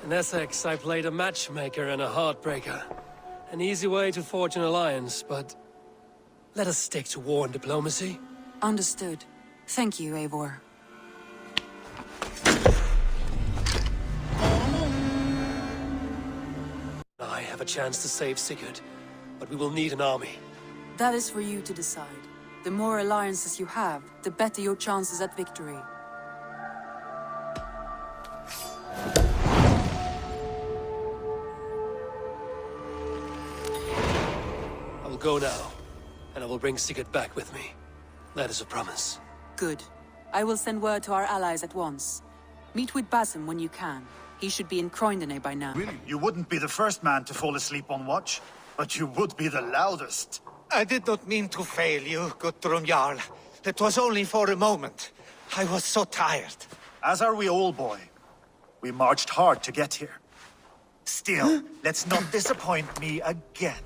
In Essex, I played a matchmaker and a heartbreaker. An easy way to forge an alliance, but... let us stick to war and diplomacy. Understood. Thank you, Eivor. I have a chance to save Sigurd, but we will need an army. That is for you to decide. The more alliances you have, the better your chances at victory. I will go now, and I will bring Sigurd back with me. That is a promise. Good. I will send word to our allies at once. Meet with Basim when you can. He should be in Croydon by now. Really? You wouldn't be the first man to fall asleep on watch, but you would be the loudest. I did not mean to fail you, Guthrum Jarl. It was only for a moment. I was so tired. As are we all, boy. We marched hard to get here. Still, let's not disappoint me again.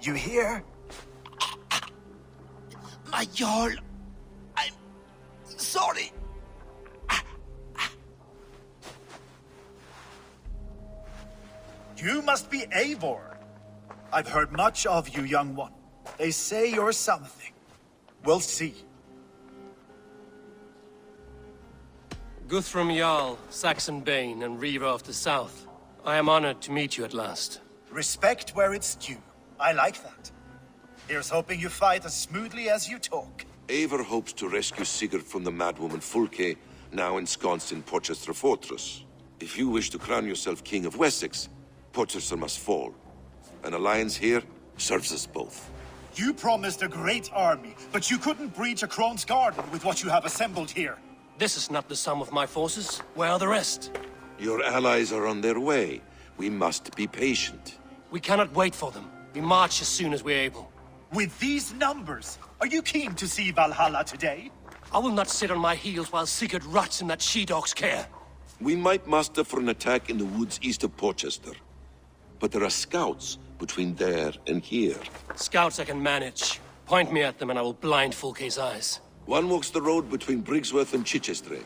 You hear? My Jarl, I'm sorry. You must be Eivor. I've heard much of you, young one. They say you're something. We'll see. Guthrum Jarl, Saxon Bane, and Reaver of the South. I am honored to meet you at last. Respect where it's due. I like that. Here's hoping you fight as smoothly as you talk. Eivor hopes to rescue Sigurd from the madwoman Fulke, now ensconced in Porchester Fortress. If you wish to crown yourself King of Wessex, Porchester must fall. An alliance here serves us both. You promised a great army, but you couldn't breach a Crone's garden with what you have assembled here. This is not the sum of my forces. Where are the rest? Your allies are on their way. We must be patient. We cannot wait for them. We march as soon as we're able. With these numbers, are you keen to see Valhalla today? I will not sit on my heels while Sigurd rots in that she-dog's care. We might muster for an attack in the woods east of Porchester. But there are scouts between there and here. Scouts I can manage. Point me at them and I will blind Fulke's eyes. One walks the road between Briggsworth and Chichester.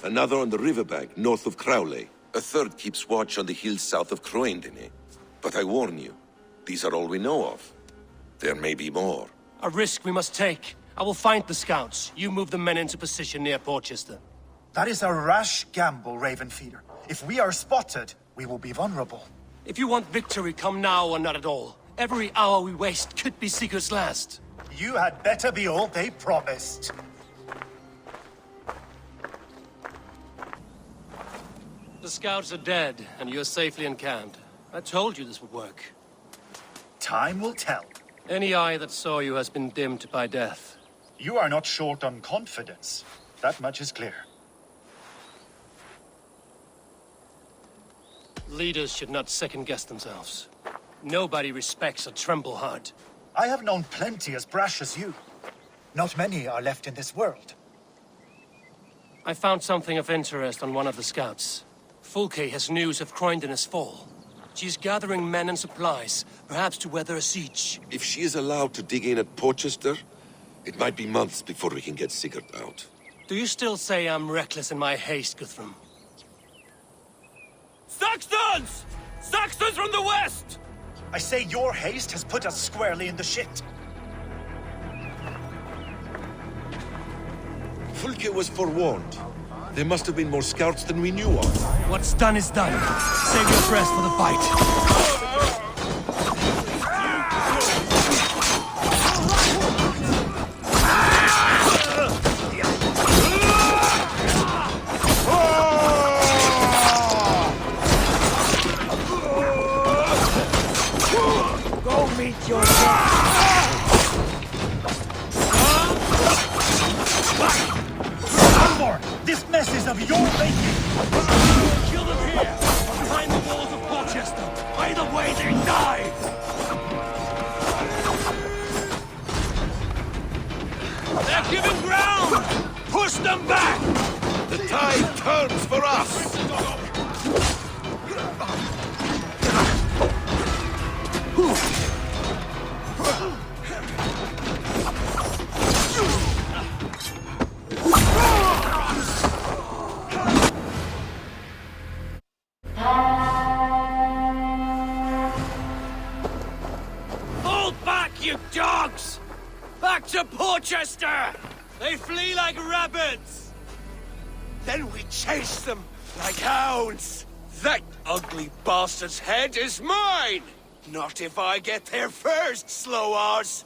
Another on the riverbank north of Crowley. A third keeps watch on the hills south of Croydon. But I warn you, these are all we know of. There may be more. A risk we must take. I will find the scouts. You move the men into position near Porchester. That is a rash gamble, Ravenfeeder. If we are spotted, we will be vulnerable. If you want victory, come now or not at all. Every hour we waste could be Sigurd's last. You had better be all they promised. The scouts are dead, and you're safely encamped. I told you this would work. Time will tell. Any eye that saw you has been dimmed by death. You are not short on confidence. That much is clear. Leaders should not second-guess themselves. Nobody respects a tremble heart. I have known plenty as brash as you. Not many are left in this world. I found something of interest on one of the scouts. Fulke has news of Croydon's fall. She's gathering men and supplies, perhaps to weather a siege. If she is allowed to dig in at Porchester, it might be months before we can get Sigurd out. Do you still say I'm reckless in my haste, Guthrum? Saxons! Saxons from the west! I say your haste has put us squarely in the shit. Fulke was forewarned. There must have been more scouts than we knew of. What's done is done. Save your breath for the fight. Go meet your death! This mess is of your making! Kill them here, or behind the walls of Porchester. Either way, they die! They're giving ground! Push them back! The tide turns for us! you dogs! Back to Porchester! They flee like rabbits! Then we chase them like hounds. That ugly bastard's head is mine! Not if I get there first, slow-ass!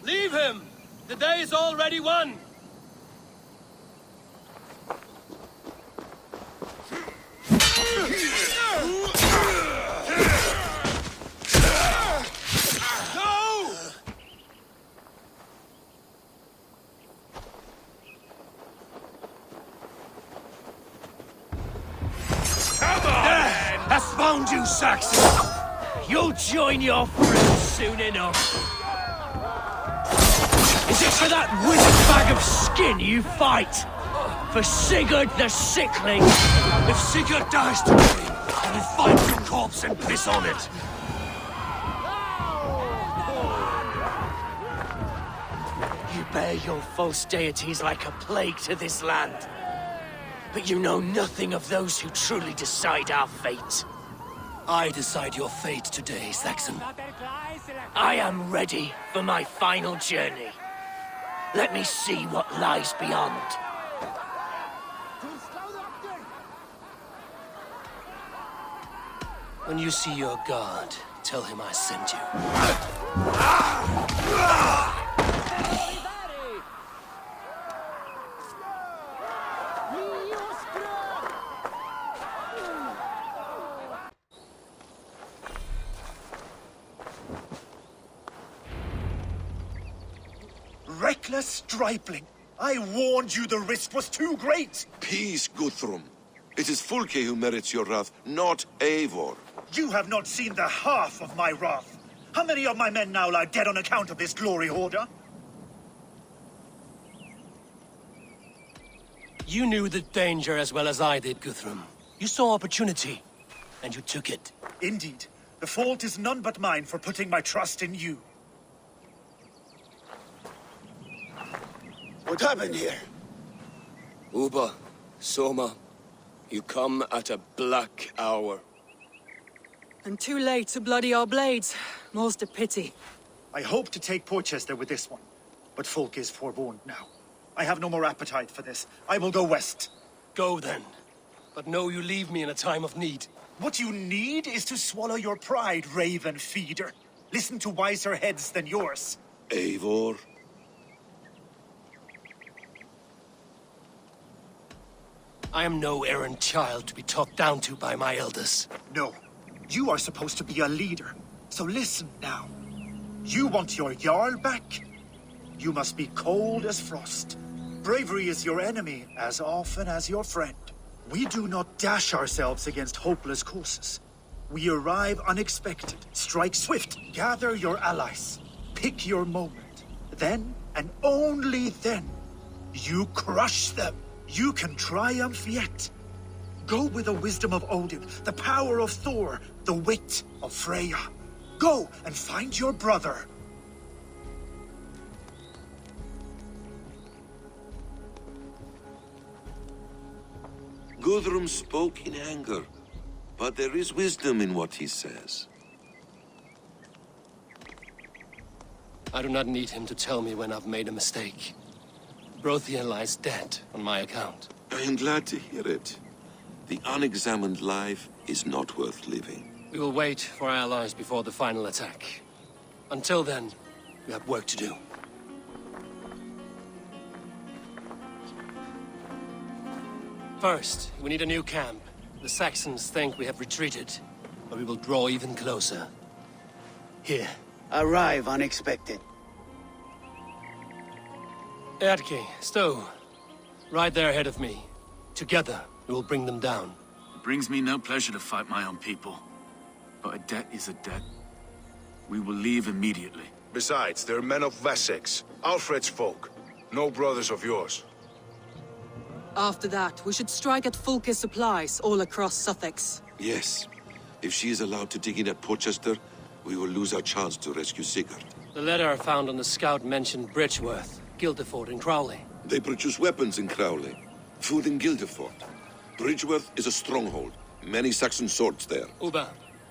Leave him! The day is already won! No! Come on! Has found you, Saxon! You'll join your friends soon enough! Is it for that wizard bag of skin you fight? For Sigurd the Sickling? If Sigurd dies today, I will find your corpse and piss on it! You bear your false deities like a plague to this land. But you know nothing of those who truly decide our fate. I decide your fate today, Saxon. I am ready for my final journey. Let me see what lies beyond. When you see your god, tell him I sent you. Reckless stripling! I warned you the risk was too great! Peace, Guthrum. It is Fulke who merits your wrath, not Eivor. You have not seen the half of my wrath. How many of my men now lie dead on account of this glory hoarder? You knew the danger as well as I did, Guthrum. You saw opportunity, and you took it. Indeed. The fault is none but mine for putting my trust in you. What happened here? Uba, Soma, you come at a black hour. And too late to bloody our blades. Most a pity. I hope to take Porchester with this one, but Folk is forewarned now. I have no more appetite for this. I will go west. Go then. But know you leave me in a time of need. What you need is to swallow your pride, raven feeder. Listen to wiser heads than yours. Eivor? I am no errant child to be talked down to by my elders. No. You are supposed to be a leader. So listen now. You want your Jarl back? You must be cold as frost. Bravery is your enemy as often as your friend. We do not dash ourselves against hopeless courses. We arrive unexpected, strike swift, gather your allies, pick your moment. Then, and only then, you crush them. You can triumph yet. Go with the wisdom of Odin, the power of Thor, the wit of Freya. Go and find your brother. Guthrum spoke in anger, but there is wisdom in what he says. I do not need him to tell me when I've made a mistake. Brothia lies dead on my account. I am glad to hear it. The unexamined life is not worth living. We will wait for our allies before the final attack. Until then, we have work to do. First, we need a new camp. The Saxons think we have retreated, but we will draw even closer. Here. Arrive unexpected. Erke, Stowe. Right there ahead of me. Together, we will bring them down. It brings me no pleasure to fight my own people. But a debt is a debt. We will leave immediately. Besides, they're men of Wessex, Alfred's folk. No brothers of yours. After that, we should strike at Fulke's supplies all across Sussex. Yes. If she is allowed to dig in at Porchester, we will lose our chance to rescue Sigurd. The letter found on the scout mentioned Bridgeworth, Guildeford, and Crowley. They produce weapons in Crowley, food in Guildeford. Bridgeworth is a stronghold. Many Saxon swords there. Uba,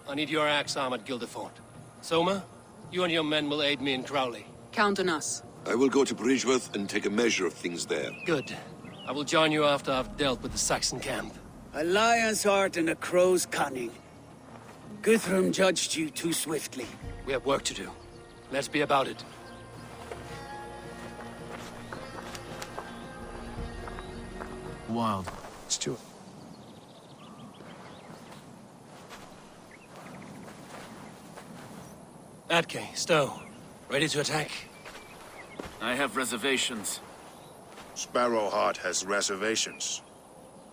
I need your axe arm at Guildeford. Soma, You and your men will aid me in Crowley. Count on us. I will go to Bridgeworth and take a measure of things there. Good. I will join you after I've dealt with the Saxon camp. A lion's heart and a crow's cunning. Guthrum judged you too swiftly. We have work to do. Let's be about it. Wild. Stuart. Atke, Stowe. Ready to attack? I have reservations. Sparrowheart has reservations.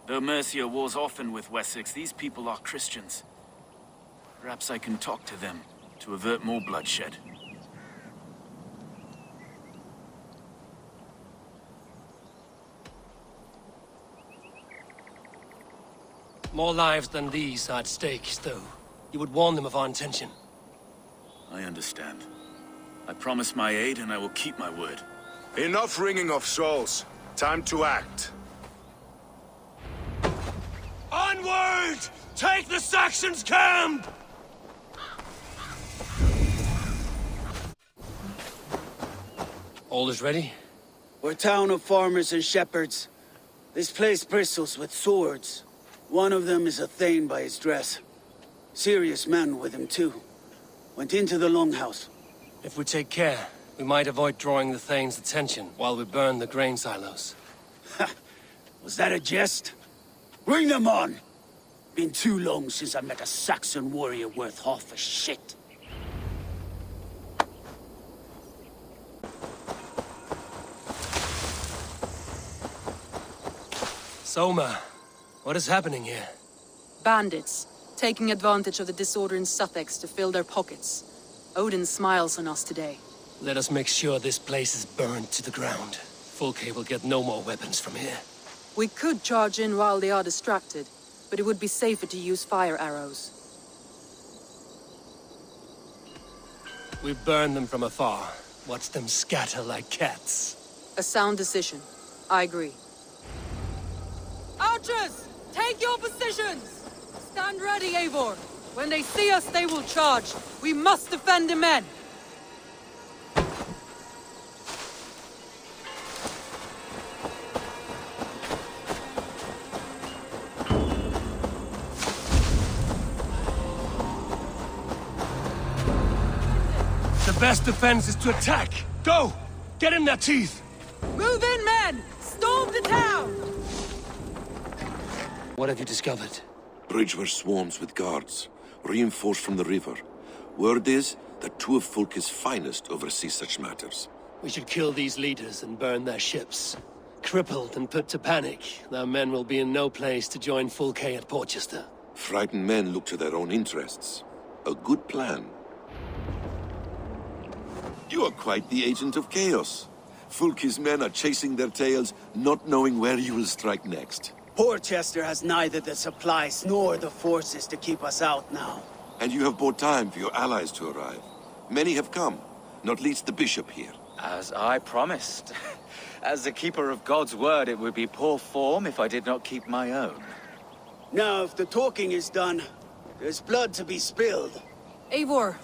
Though Mercia wars often with Wessex, these people are Christians. Perhaps I can talk to them to avert more bloodshed. More lives than these are at stake, Stowe. You would warn them of our intention. I understand. I promise my aid, and I will keep my word. Enough ringing of souls. Time to act. Onward! Take the Saxons' camp! All is ready? We're a town of farmers and shepherds. This place bristles with swords. One of them is a Thane by his dress. Serious man with him, too. Went into the longhouse. If we take care, we might avoid drawing the Thane's attention while we burn the grain silos. Ha! Was that a jest? Bring them on! Been too long since I met a Saxon warrior worth half a shit. Soma, what is happening here? Bandits, taking advantage of the disorder in Sussex to fill their pockets. Odin smiles on us today. Let us make sure this place is burned to the ground. Fulke will get no more weapons from here. We could charge in while they are distracted, but it would be safer to use fire arrows. We burn them from afar. Watch them scatter like cats. A sound decision. I agree. Archers! Take your positions! Stand ready, Eivor! When they see us, they will charge. We must defend the men! The best defense is to attack! Go! Get in their teeth! Move in, men! Storm the town! What have you discovered? Bridgeworth swarms with guards, reinforced from the river. Word is that two of Fulke's finest oversee such matters. We should kill these leaders and burn their ships. Crippled and put to panic, their men will be in no place to join Fulke at Portchester. Frightened men look to their own interests. A good plan. You are quite the agent of chaos. Fulke's men are chasing their tails, not knowing where you will strike next. Portchester has neither the supplies nor the forces to keep us out now. And you have bought time for your allies to arrive. Many have come, not least the bishop here. As I promised. As the keeper of God's word, it would be poor form if I did not keep my own. Now, if the talking is done, there's blood to be spilled. Eivor,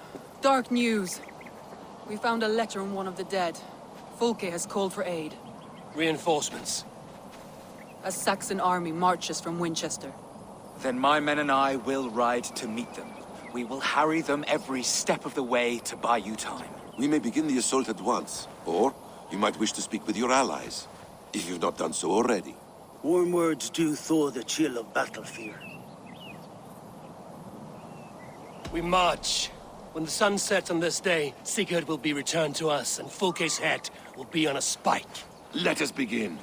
dark news. We found a letter on one of the dead. Fulke has called for aid. Reinforcements. A Saxon army marches from Winchester. Then my men and I will ride to meet them. We will harry them every step of the way to buy you time. We may begin the assault at once, or you might wish to speak with your allies, if you've not done so already. Warm words do thaw the chill of battle fear. We march. When the sun sets on this day, Sigurd will be returned to us, and Fulke's head will be on a spike. Let us begin.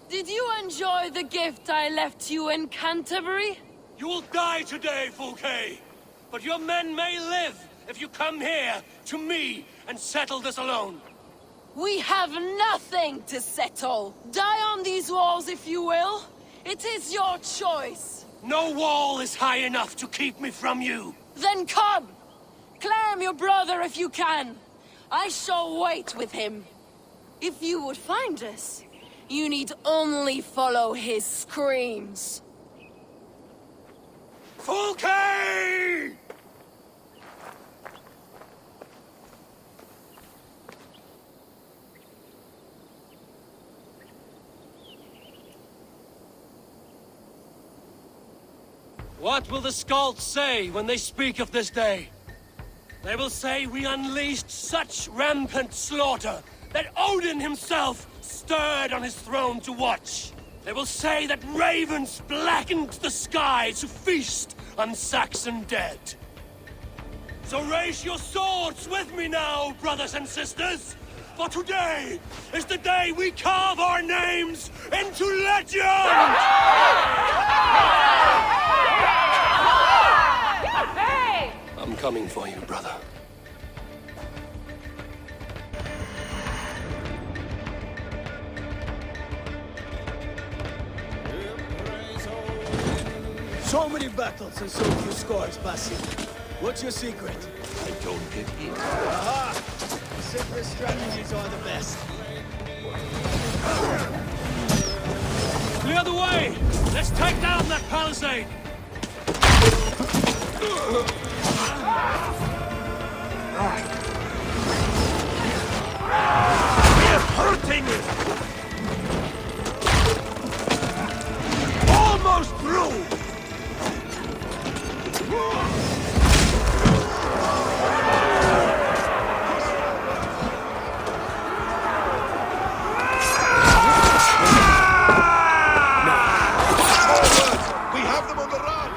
Did you enjoy the gift I left you in Canterbury? You will die today, Fouquet. But your men may live if you come here to me and settle this alone. We have nothing to settle. Die on these walls if you will. It is your choice. No wall is high enough to keep me from you. Then come! Claim your brother if you can. I shall wait with him. If you would find us, you need only follow his screams. Fouquet! What will the Skalds say when they speak of this day? They will say we unleashed such rampant slaughter that Odin himself stirred on his throne to watch. They will say that ravens blackened the sky to feast on Saxon dead. So raise your swords with me now, brothers and sisters, for today is the day we carve our names into legend! I'm coming for you, brother. So many battles and so few scars, Basim. What's your secret? I don't get in. Aha! Secret strategies are the best. Clear the way! Let's take down that palisade! We're hurting! Almost through! We have them on the run!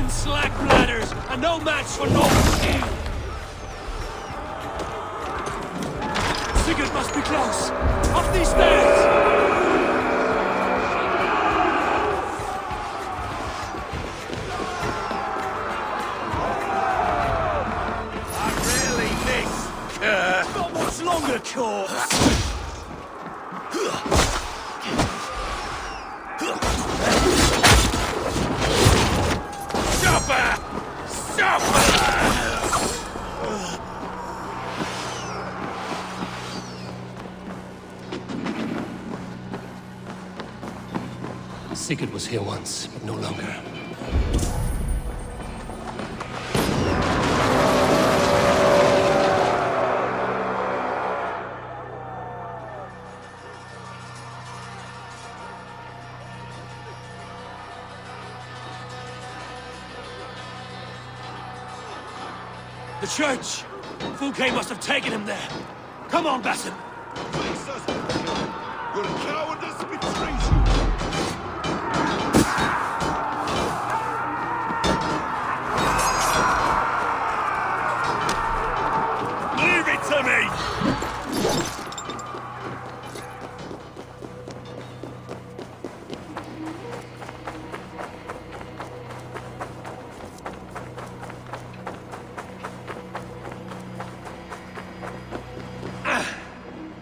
Slack bladders and no match for Northern steel. Sigurd must be close. Up these stairs! Really, Nick? Not much longer, corpse! Sigurd was here once, but no longer. The church! Fouquet must have taken him there. Come on, Basim. Your cowardice betrays you! Leave it to me!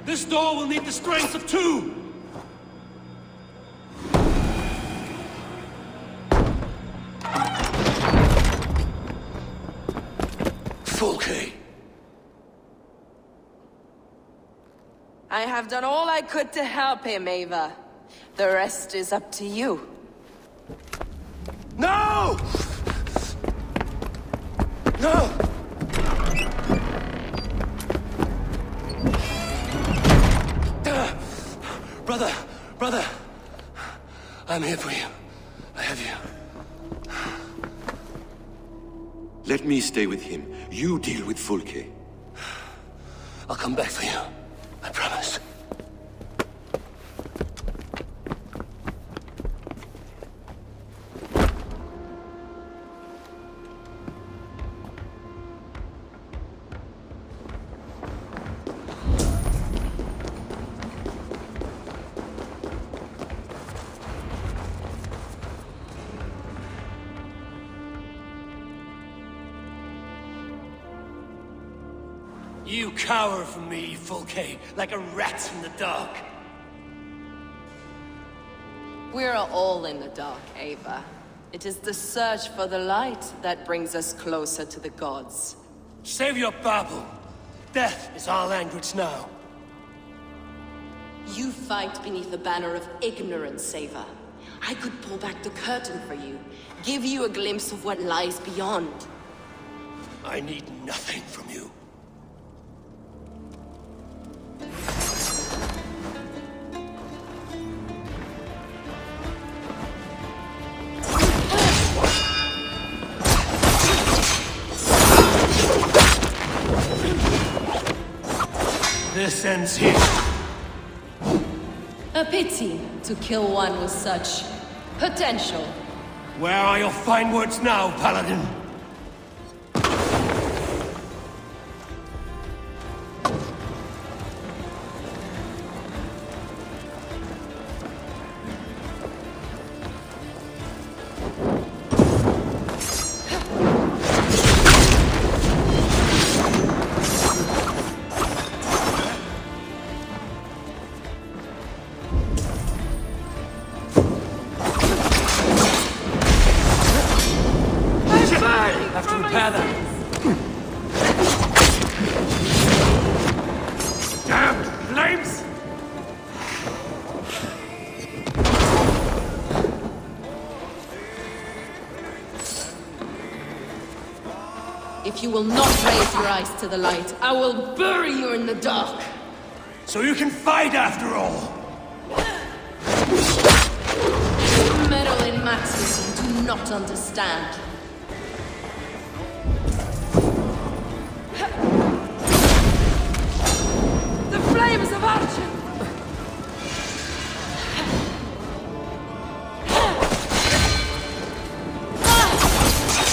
This door will need the strength of two! Fouquet! I have done all I could to help him, Ava. The rest is up to you. No! No! Brother, I'm here for you. I have you. Let me stay with him. You deal with Fulke. I'll come back for you. I promise. You cower from me, Fulke, like a rat in the dark. We're all in the dark, Ava. It is the search for the light that brings us closer to the gods. Save your babble. Death is our language now. You fight beneath the banner of ignorance, Ava. I could pull back the curtain for you, give you a glimpse of what lies beyond. I need nothing from you. This ends here. A pity to kill one with such potential. Where are your fine words now, Paladin? Have to repair that. Damn flames! If you will not raise your eyes to the light, I will bury you in the dark. So you can fight after all! Meddle in matters you do not understand. The flames of Archon!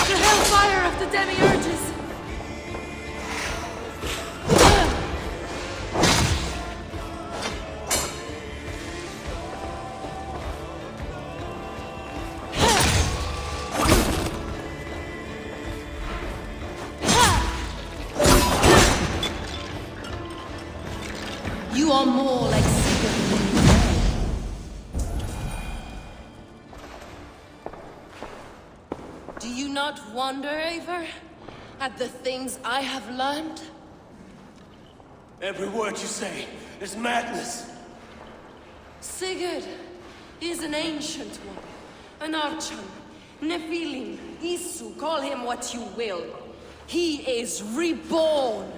The hellfire of the demiurges! You are more like Sigurd than you know. Do you not wonder, Eivor, at the things I have learned? Every word you say is madness. Sigurd is an ancient one, an Archon, Nephilim, Isu, call him what you will. He is reborn.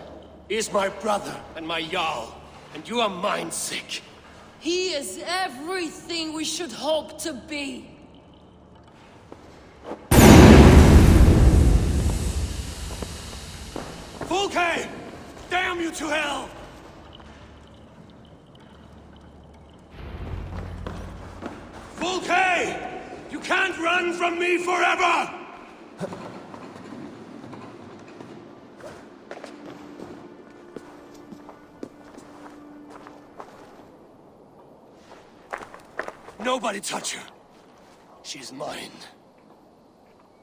He is my brother and my Jarl. And you are mind sick. He is everything we should hope to be. Fulke! Damn you to hell! Fulke! You can't run from me forever! Nobody touch her. She's mine.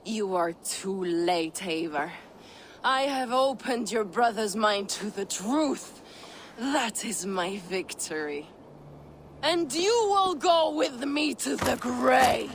You are too late, Eivor. I have opened your brother's mind to the truth. That is my victory. And you will go with me to the grave.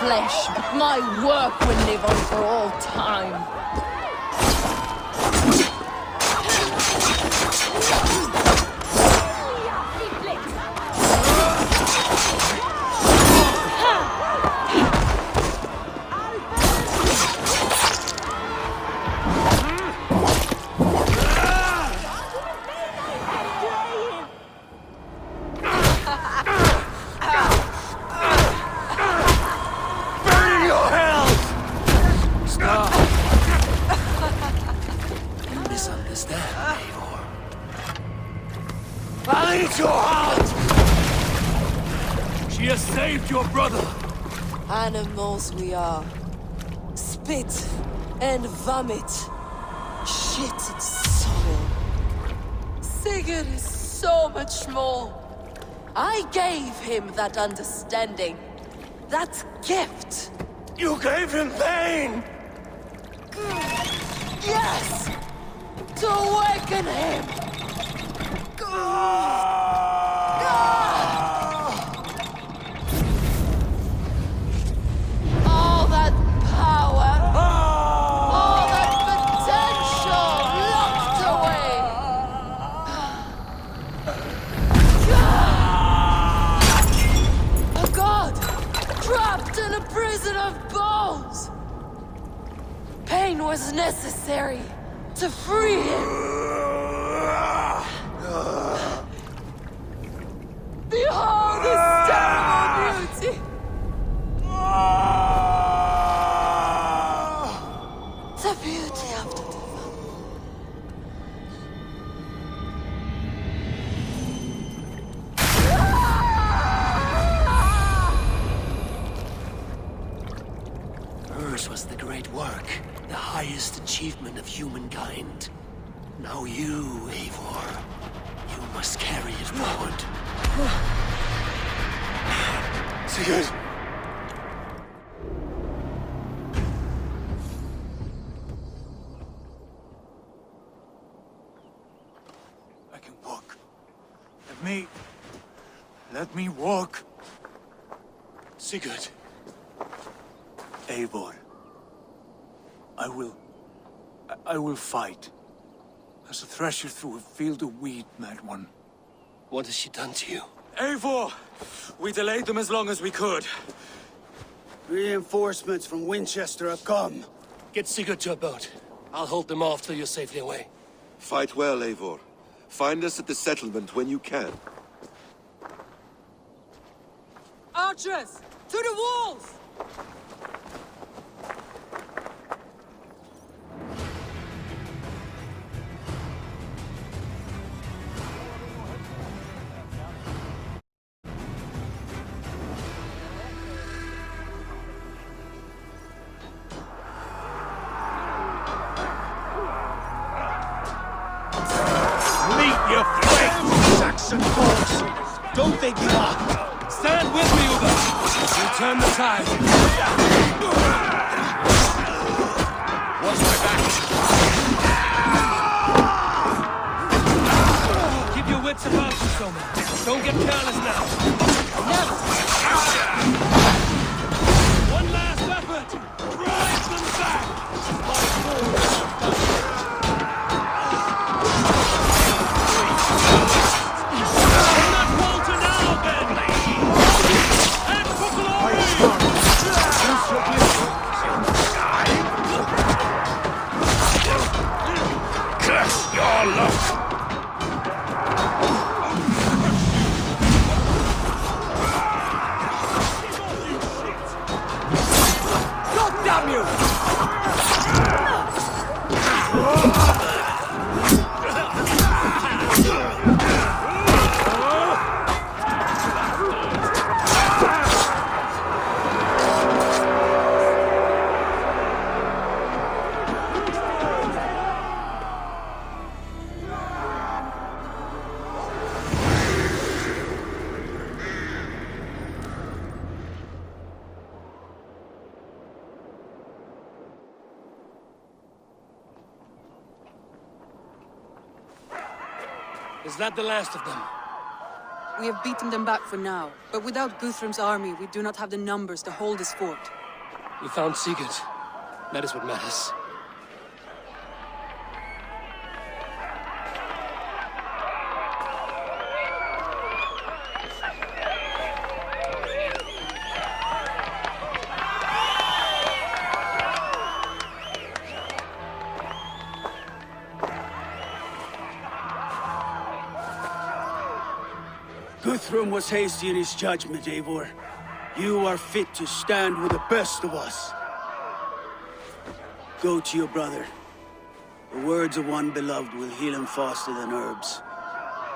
flesh, but my work will live on for all time. I'll eat your heart! She has saved your brother! Animals we are. Spit and vomit. Shit and soil. Sigurd is so much more. I gave him that understanding. That gift. You gave him pain! Yes! To awaken him! All that power, all that potential locked away. A god trapped in a prison of bones. Pain was necessary to free him. Behold this terrible beauty! The beauty of the divine. Hers was the great work, the highest achievement of humankind. Now you, Eivor, you must carry it forward. Sigurd! I can walk. Let me walk. Sigurd! Eivor. I will fight. As a thresher through a field of wheat, mad one. What has she done to you? Eivor! We delayed them as long as we could. Reinforcements from Winchester have come. Get Sigurd to a boat. I'll hold them off till you're safely away. Fight well, Eivor. Find us at the settlement when you can. Archers! To the walls! Your fate, Saxon horse! Don't they give up! Stand with me, Uber! We'll turn the tide! Watch my back! Keep your wits about you, Soma. Don't get careless now! One last effort! Drive them back! Curse your luck! God damn you! Is that the last of them? We have beaten them back for now, but without Guthrum's army, we do not have the numbers to hold this fort. We found Sigurd. That is what matters. Guthrum was hasty in his judgment, Eivor. You are fit to stand with the best of us. Go to your brother. The words of one beloved will heal him faster than herbs.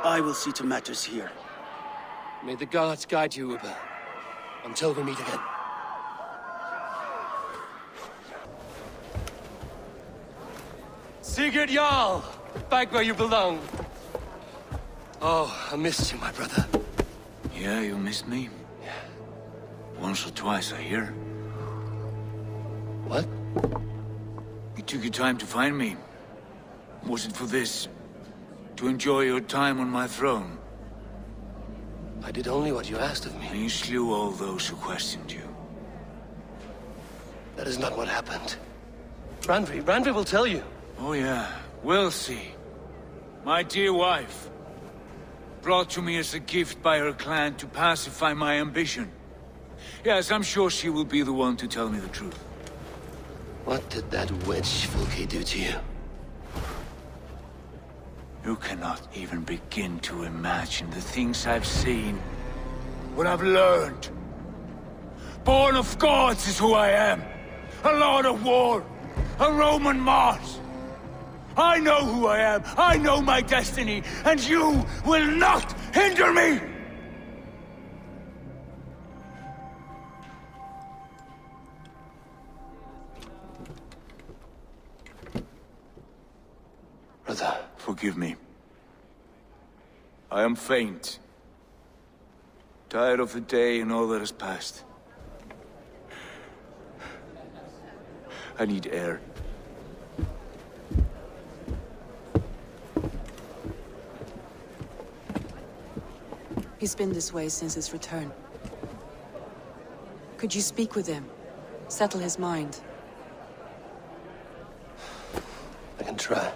I will see to matters here. May the gods guide you, Uber. Until we meet again. Sigurd Jarl! Back where you belong. Oh, I missed you, my brother. Yeah, you missed me? Yeah. Once or twice, I hear. What? You took your time to find me. Was it for this? To enjoy your time on my throne? I did only what you asked of me. And you slew all those who questioned you. That is not what happened. Randvi will tell you. Oh yeah, we'll see. My dear wife, brought to me as a gift by her clan to pacify my ambition. Yes, I'm sure she will be the one to tell me the truth. What did that witch Fulke do to you? You cannot even begin to imagine the things I've seen. What I've learned. Born of gods is who I am. A lord of war. A Roman Mars. I know who I am. I know my destiny. And you will not hinder me! Brother. Forgive me. I am faint. Tired of the day and all that has passed. I need air. He's been this way since his return. Could you speak with him? Settle his mind? I can try.